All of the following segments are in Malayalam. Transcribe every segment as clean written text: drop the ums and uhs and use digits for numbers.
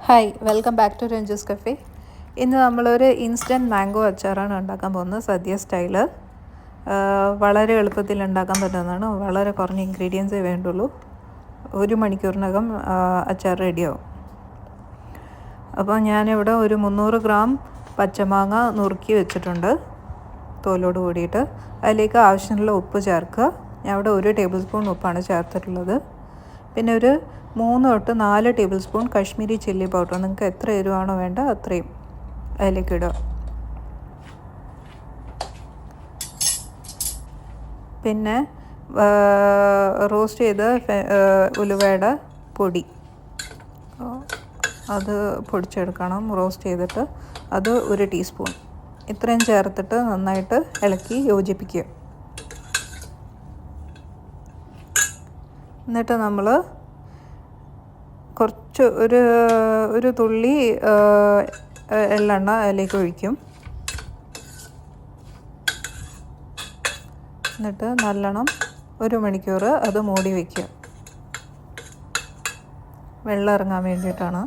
Hi, welcome back to Ranju's cafe. ഇന്ന് നമ്മളൊരു ഇൻസ്റ്റൻറ്റ് മാംഗോ അച്ചാറാണ് ഉണ്ടാക്കാൻ പോകുന്നത്, സദ്യ സ്റ്റൈല്. വളരെ എളുപ്പത്തിൽ ഉണ്ടാക്കാൻ പറ്റുന്നതാണ്. വളരെ കുറഞ്ഞ ഇൻഗ്രീഡിയൻസേ വേണ്ടുള്ളൂ. 1 മണിക്കൂറിനകം അച്ചാർ റെഡിയാവും. അപ്പോൾ ഞാനിവിടെ ഒരു 300 ഗ്രാം പച്ചമാങ്ങ നുറുക്കി വെച്ചിട്ടുണ്ട്, തോലോട് കൂടിയിട്ട്. അതിലേക്ക് ആവശ്യമുള്ള ഉപ്പ് ചേർക്കുക. ഞാൻ ഇവിടെ 1 ടേബിൾ സ്പൂൺ ഉപ്പാണ് ചേർത്തിട്ടുള്ളത്. പിന്നെ ഒരു 3 തൊട്ട് 4 table spoon Kashmiri chilli powder. നിങ്ങൾക്ക് എത്ര എരിവാണോ വേണ്ട അത്രയും അതിലേക്ക് ഇടുക. പിന്നെ റോസ്റ്റ് ചെയ്ത് ഉലുവയുടെ പൊടി അത് പൊടിച്ചെടുക്കണം. റോസ്റ്റ് ചെയ്തിട്ട് അത് 1 ടീസ്പൂൺ. ഇത്രയും ചേർത്തിട്ട് നന്നായിട്ട് ഇളക്കി യോജിപ്പിക്കുക. എന്നിട്ട് നമ്മൾ കുറച്ച് ഒരു തുള്ളി എള്ളെണ്ണ അതിലേക്ക് ഒഴിക്കും. എന്നിട്ട് നല്ലോണം 1 മണിക്കൂർ അത് മൂടി വയ്ക്കുക. വെള്ളം ഇറങ്ങാൻ വേണ്ടിയിട്ടാണ്.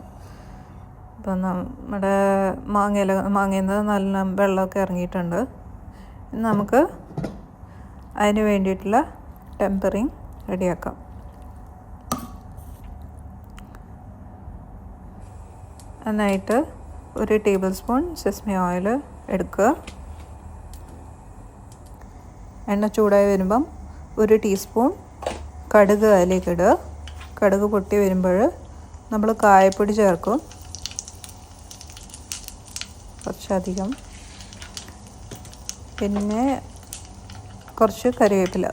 ഇപ്പം നമ്മുടെ മാങ്ങയിൽ നിന്ന് നല്ല വെള്ളമൊക്കെ ഇറങ്ങിയിട്ടുണ്ട്. നമുക്ക് അതിന് വേണ്ടിയിട്ടുള്ള ടെമ്പറിങ് റെഡിയാക്കാം. നന്നായിട്ട് 1 ടേബിൾ സ്പൂൺ സെസമി ഓയിൽ എടുക്കുക. എണ്ണ ചൂടായി വരുമ്പം 1 ടീസ്പൂൺ കടുക് അതിലേക്ക് ഇടുക. കടുക് പൊട്ടി വരുമ്പോൾ നമ്മൾ കായപ്പൊടി ചേർക്കും, കുറച്ചധികം. പിന്നെ കുറച്ച് കറിവേപ്പില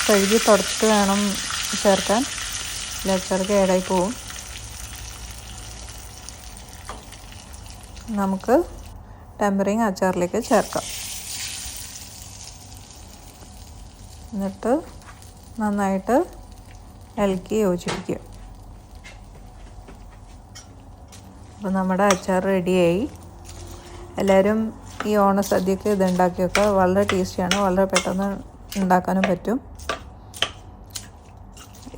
കഴുകി തുടച്ചിട്ട് വേണം ചേർക്കാൻ, അച്ചാർക്ക് ഏടായി പോവും. നമുക്ക് ടെമ്പറിങ് അച്ചാറിലേക്ക് ചേർക്കാം. എന്നിട്ട് നന്നായിട്ട് ഇളക്കി യോജിപ്പിക്കുക. അപ്പോൾ നമ്മുടെ അച്ചാർ റെഡിയായി. എല്ലാവരും ഈ ഓണസദ്യക്ക് ഇത് ഉണ്ടാക്കിയൊക്കെ. വളരെ ടേസ്റ്റിയാണ്, വളരെ പെട്ടെന്ന് ഉണ്ടാക്കാനും പറ്റും.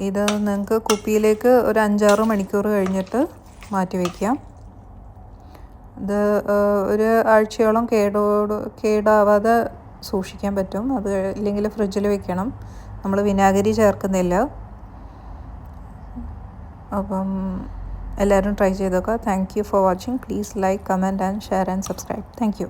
ഇത് നിങ്ങൾക്ക് കുപ്പിയിലേക്ക് ഒരു 5-6 മണിക്കൂർ കഴിഞ്ഞിട്ട് മാറ്റി വയ്ക്കാം. ഇത് ഒരു ആഴ്ചയോളം കേടാവാതെ സൂക്ഷിക്കാൻ പറ്റും. അത് ഇല്ലെങ്കിൽ ഫ്രിഡ്ജിൽ വെക്കണം. നമ്മൾ വിനാഗിരി ചേർക്കുന്നില്ല. അപ്പം എല്ലാവരും ട്രൈ ചെയ്ത് നോക്കുക. Thank you for watching. Please like, comment and share and subscribe. Thank you.